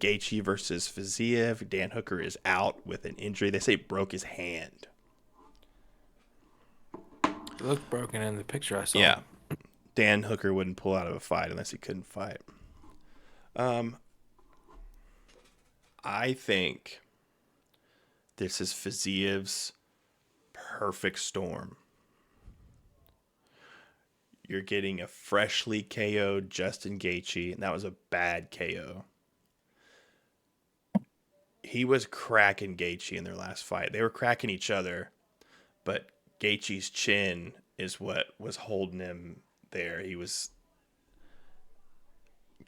Gaethje versus Fiziev. Dan Hooker is out with an injury. They say broke his hand. It looked broken in the picture I saw. Yeah. Dan Hooker wouldn't pull out of a fight unless he couldn't fight. I think this is Fiziev's perfect storm. You're getting a freshly KO'd Justin Gaethje, and that was a bad KO. He was cracking Gaethje in their last fight. They were cracking each other, but Gaethje's chin is what was holding him there.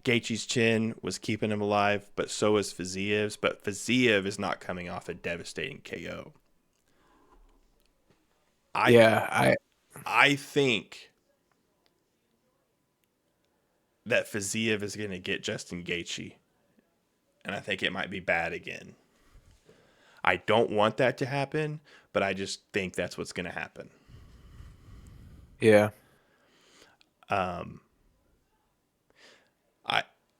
Gaethje's chin was keeping him alive, but so was Fiziev's. But Fiziev is not coming off a devastating KO. I think that Fiziev is going to get Justin Gaethje, and I think it might be bad again. I don't want that to happen, but I just think that's what's going to happen. Yeah.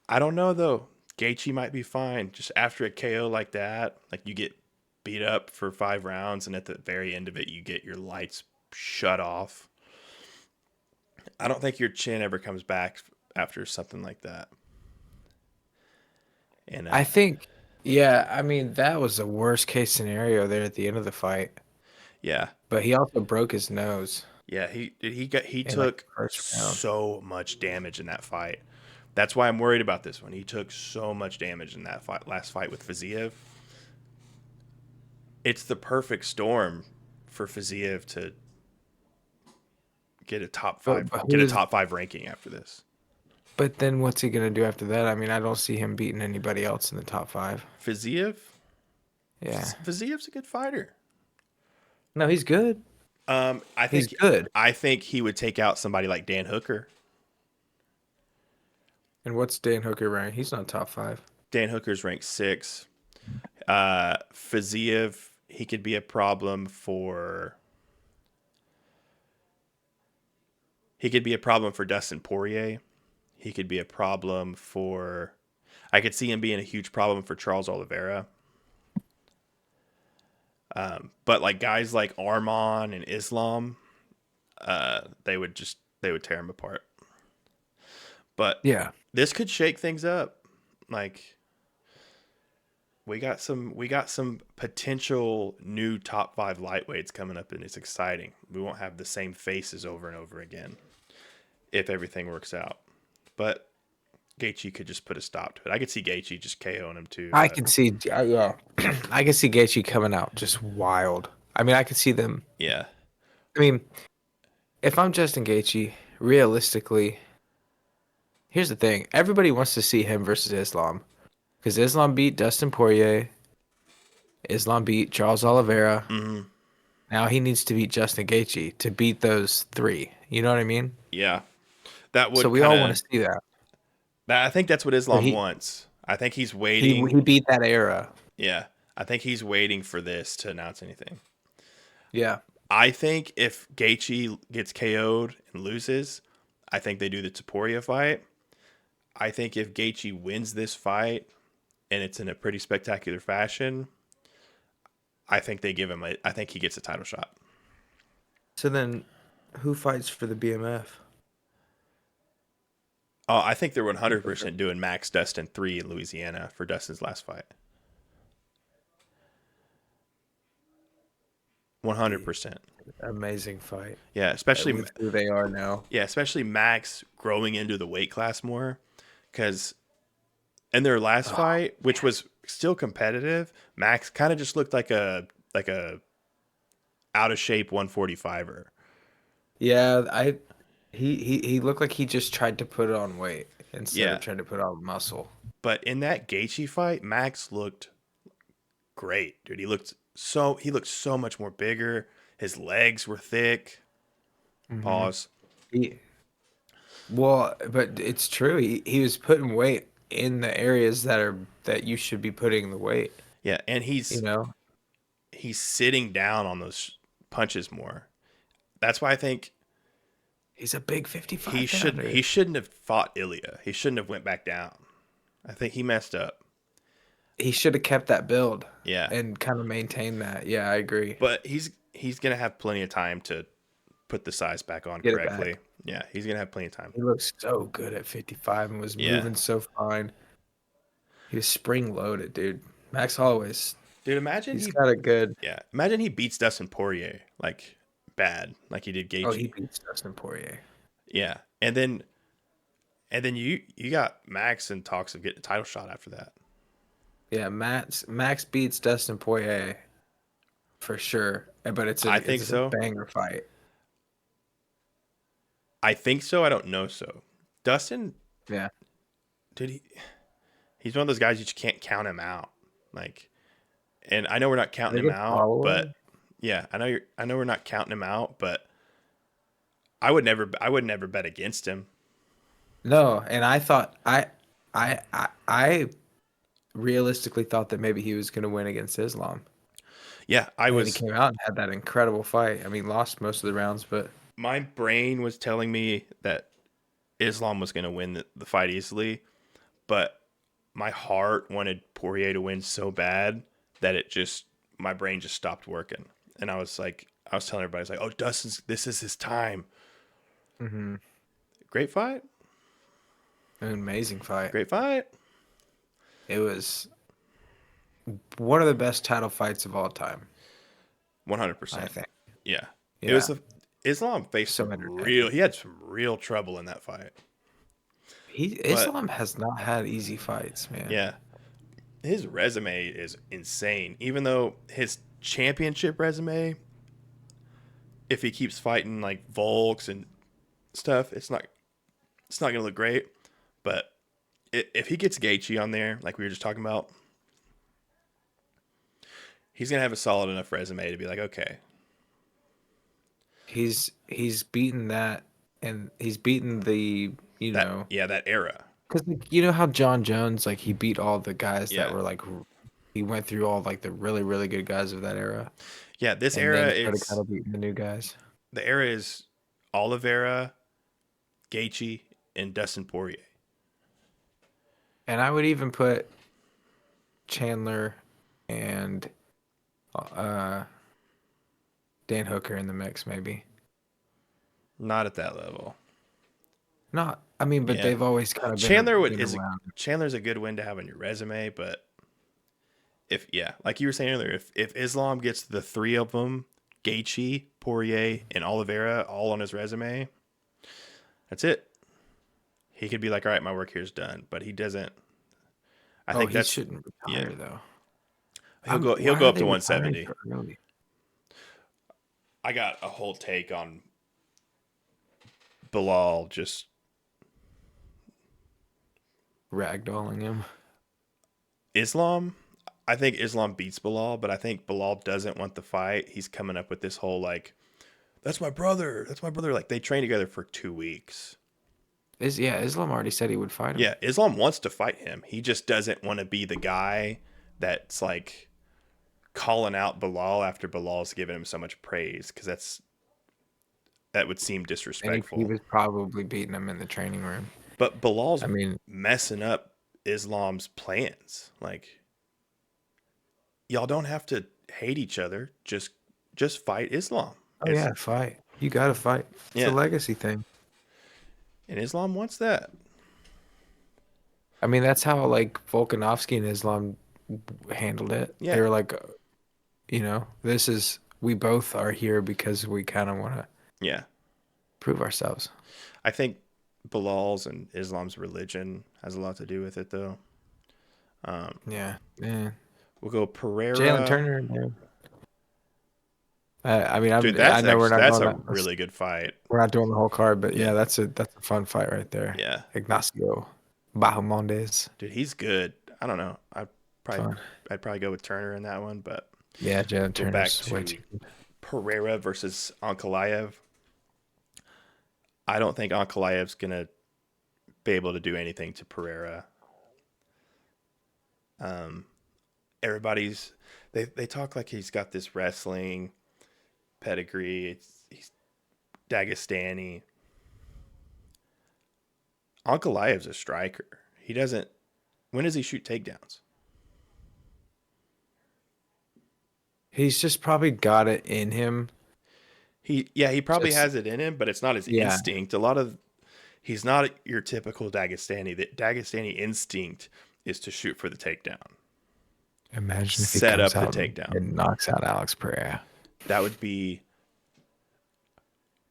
I don't know though. Gaethje might be fine. Just after a KO like that, like you get beat up for 5 rounds, and at the very end of it, you get your lights shut off. I don't think your chin ever comes back after something like that. And I think, yeah, I mean, that was the worst case scenario there at the end of the fight. yeah, But he also broke his nose yeah, he in like took the first round. so much damage in that fight. That's why I'm worried about this one. He took so much damage in that last fight with Fiziev. It's the perfect storm for Fiziev to get a top five ranking after this. But then what's he gonna do after that? I mean, I don't see him beating anybody else in the top 5. Fiziev? Yeah. Fiziev's a good fighter. No, he's good. He's good. I think he would take out somebody like Dan Hooker. And what's Dan Hooker ranked? He's not top 5. Dan Hooker's ranked 6. Fiziev, he could be a problem for. He could be a problem for Dustin Poirier. He could be a problem for. I could see him being a huge problem for Charles Oliveira. But like guys like Arman and Islam, they would tear him apart. But Yeah, this could shake things up. Like we got some potential new top 5 lightweights coming up, and it's exciting. We won't have the same faces over and over again if everything works out. But Gaethje could just put a stop to it. I could see Gaethje just KOing him too. I can see. Yeah, I can see Gaethje coming out just wild. I mean, I could see them. Yeah. I mean, if I'm Justin Gaethje, realistically, here's the thing: everybody wants to see him versus Islam, because Islam beat Dustin Poirier. Islam beat Charles Oliveira. Mm-hmm. Now he needs to beat Justin Gaethje to beat those 3. You know what I mean? Yeah. That would. So we all want to see that. I think that's what Islam wants. I think he's waiting. He beat that era. Yeah. I think he's waiting for this to announce anything. Yeah. I think if Gaethje gets KO'd and loses, I think they do the Topuria fight. I think if Gaethje wins this fight and it's in a pretty spectacular fashion, I think they give him I think he gets a title shot. So then who fights for the BMF? Oh, I think they're 100% doing Max Dustin 3 in Louisiana for Dustin's last fight. 100%. Amazing fight. Yeah, especially with who they are now. Yeah, especially Max growing into the weight class more, because in their last fight, which was still competitive, Max kind of just looked like a out of shape 145er. Yeah, he looked like he just tried to put on weight instead of trying to put on muscle. But in that Gaethje fight, Max looked great, dude. He looked so much more bigger. His legs were thick. Mm-hmm. Pause. But it's true. He was putting weight in the areas that you should be putting the weight. Yeah, and he's sitting down on those punches more. That's why I think he's a big 55. He shouldn't have fought Ilya. He shouldn't have went back down. I think he messed up. he should have kept that build Yeah, and kind of maintained that. Yeah, I agree. but he's gonna have plenty of time to put the size back on Get it back. correctly. Yeah, he's gonna have plenty of time. He looks so good at 55 and was Yeah, moving so fine. He was spring loaded, dude. Max Holloway's dude, he's got a good. imagine he beats Dustin Poirier like bad, like he did Oh, he Gaethje. beats Dustin Poirier. Yeah, and then you got Max and talks of getting a title shot after that. Yeah, Max beats Dustin Poirier for sure. But I think it's a so. banger fight. I think so. I don't know so. Dustin, Yeah, dude, he's one of those guys you just can't count him out. Like, and I know we're not I counting think him it's out, but Holloway. yeah, I know we're not counting him out, but I would never bet against him. No, and I thought I realistically thought that maybe he was going to win against Islam. Yeah, I And then he was. came out and had that incredible fight. I mean, lost most of the rounds, but My brain was telling me that Islam was going to win the fight easily, but my heart wanted Poirier to win so bad that my brain just stopped working, and I was telling everybody, I was like, oh, this is his time. hmm Great fight, an amazing fight. great fight. It was one of the best title fights of all time, 100%. I think. Yeah. It Yeah, was Islam faced so entertaining. he had some real trouble in that fight. But Islam has not had easy fights, man. yeah, his resume is insane. Even though his championship resume, if he keeps fighting like Volks and stuff, it's not going to look great. But if he gets Gaethje on there, like we were just talking about, he's going to have a solid enough resume to be like, okay, He's beaten that, and he's beaten the that era. because you know how John Jones, like, he beat all the guys that Yeah. were like he went through all like the really really good guys of that era, Yeah, this and era then started kind it's of beating the new guys. the era is Oliveira, Gaethje, and Dustin Poirier. And I would even put Chandler and uh Dan Hooker in the mix, maybe. Not at that level. Not, I mean, but Yeah. they've always kind of Chandler would been is around. Chandler's a good win to have on your resume, but if like you were saying earlier, if Islam gets the three of them, Gaethje, Poirier, and Oliveira all on his resume, that's it. He could be like, all right, my work here's done, but he doesn't. I Oh, think he that's shouldn't yeah. retire though. He'll Why go are up they to retiring 170. so early? I got a whole take on Bilal just Ragdolling him. Islam. I think Islam beats Bilal, but I think Bilal doesn't want the fight. He's coming up with this whole like, that's my brother. That's my brother. Like they trained together for 2 weeks. Islam already said he would fight him. Yeah, Islam wants to fight him. He just doesn't want to be the guy that's like calling out Bilal after Bilal's given him so much praise because that would seem And he disrespectful. was probably beating him in the training room. But Bilal's I mean, messing up Islam's plans. Like y'all don't have to hate each other. Just fight Islam. oh yeah, fight. You got to fight. It's a Yeah, legacy thing. and Islam wants that. I mean, that's how like Volkanovski and Islam handled it. They Yeah, were like, this is we both are here because we kind of want to yeah. prove ourselves. I think Bilal's and Islam's religion has a lot to do with it, though. Yeah, yeah. We'll go Jalen Pereira. Turner. Yeah. I mean, Dude, I know we're not that's going a that. really good fight. We're not doing the whole card, but Yeah, yeah, that's a fun fight right there. yeah. Ignacio Bahamondes. Dude, he's good. I don't know. Probably Fun. I'd probably go with Turner in that one, but Yeah, Jalen go back Turner's way to too good. Pereira versus Ankalaev. I don't think Ankalaev's gonna be able to do anything to Pereira. Um, everybody's they talk like he's got this wrestling pedigree. He's Dagestani. Ankalaev's a striker. He doesn't. When does he shoot takedowns? He's just probably got it in him. He probably Just has it in him, but it's not his yeah. instinct. A lot of He's not your typical Dagestani. The Dagestani instinct is to shoot for the takedown, Imagine if he set comes up the out takedown. and knocks out Alex Pereira. That would be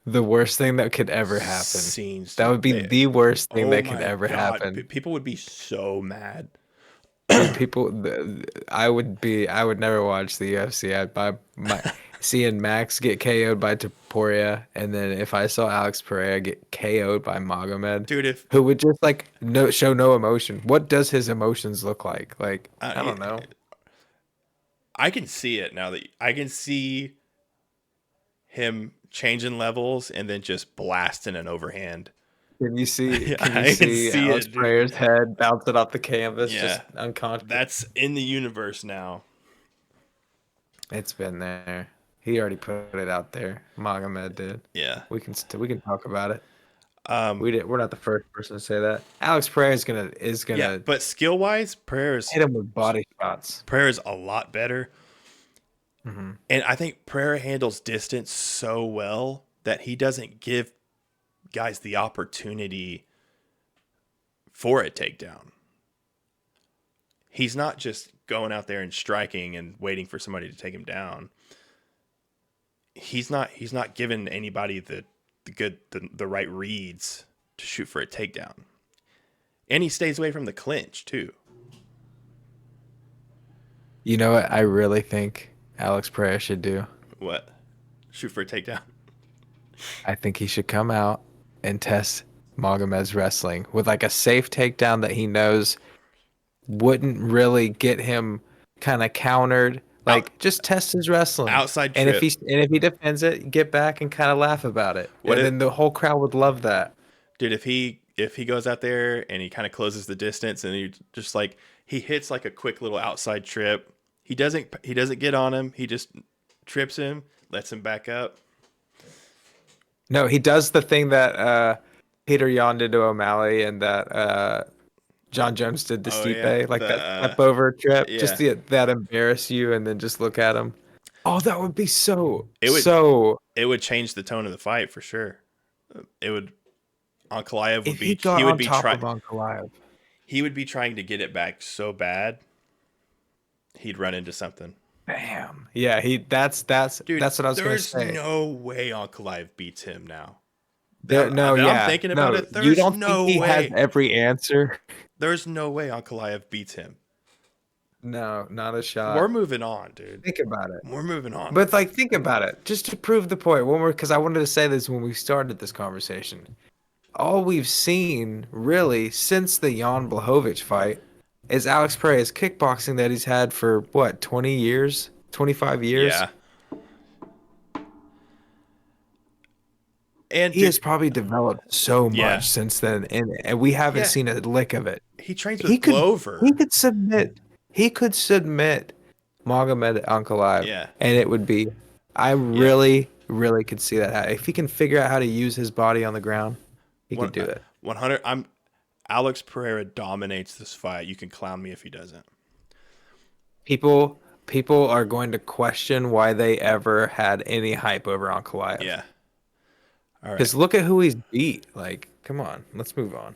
The worst thing that could ever happen. scenes. That would be the worst thing Oh that could my ever god, happen. people would be so mad. Dude, I would never watch the UFC. I'd buy my seeing Max get KO'd by Taporia, and then if I saw Alex Pereira get KO'd by Magomed, Dude, if who would just like no show no emotion. What does his emotions look like? Like, I uh, don't know. I can see it now that I can see him changing levels and then just blasting an overhand. Can you see? Can you I can see see Alex it, dude. Pereira's head bouncing off the canvas, Yeah, just unconscious? that's in the universe now. It's been there. He already put it out there. Magomed did. Yeah. We can talk about it. Um, We're not the first person to say that. Alex Pereira is yeah, gonna but skill wise, hit him with body shots. Prayer's a lot better. Hmm. And I think Prayer handles distance so well that he doesn't give guys the opportunity for a takedown. He's not just going out there and striking and waiting for somebody to take him down. He's not giving anybody the right reads to shoot for a takedown. And he stays away from the clinch too. You know what I really think Alex Pereira should do? What? Shoot for a takedown? I think he should come out and test Magomed's wrestling with like a safe takedown that he knows wouldn't really get him kind of countered. Out, Like just test his wrestling. outside And trip. if he defends it, get back and kind of laugh about it. What And if then the whole crowd would love that. Dude, if he goes out there and he kind of closes the distance and he just like he hits like a quick little outside trip, he doesn't get on him. He just trips him, lets him back up. No, he does the thing that Peter Yan did to O'Malley and that John Jones did to Oh yeah, Stipe, like the that step over trip. yeah. Just that embarrass you and then just look at him. Oh, that would be so It would so. it would change the tone of the fight for sure. It would Ankalaev would If he be got he would on be top trying of Ankalaev, he would be trying to get it back so bad he'd run into something. bam. Yeah, he. Dude, That's what I was gonna there's say. no way Ankalaev beats him now. There, no, Now I'm yeah, thinking about no. it. You There's don't think no he has way. every answer? There's no way Ankalaev beats him. No, not a We're shot. moving on, dude. Think about it. We're moving on. But like, think about it, just to prove the point. One more, because I wanted to say this when we started this conversation. All we've seen really since the Jan Blachowicz fight is Alex Pereira's kickboxing that he's had for what, 20 years, 25 years. Yeah. And He has probably developed so yeah. much since then, and we haven't Yeah. seen a lick of it. He trains He with could Glover. he could submit he could submit Magomed Ankalaev, Yeah. and it would be. I Yeah. really could see that. If he can figure out how to use his body on the ground, he One, could do it. 100 I'm Alex Pereira dominates this fight. You can clown me if he doesn't. People are going to question why they ever had any hype over Ankalaev. Yeah. All right. Because look at who he's beat. Like, come on, let's move on.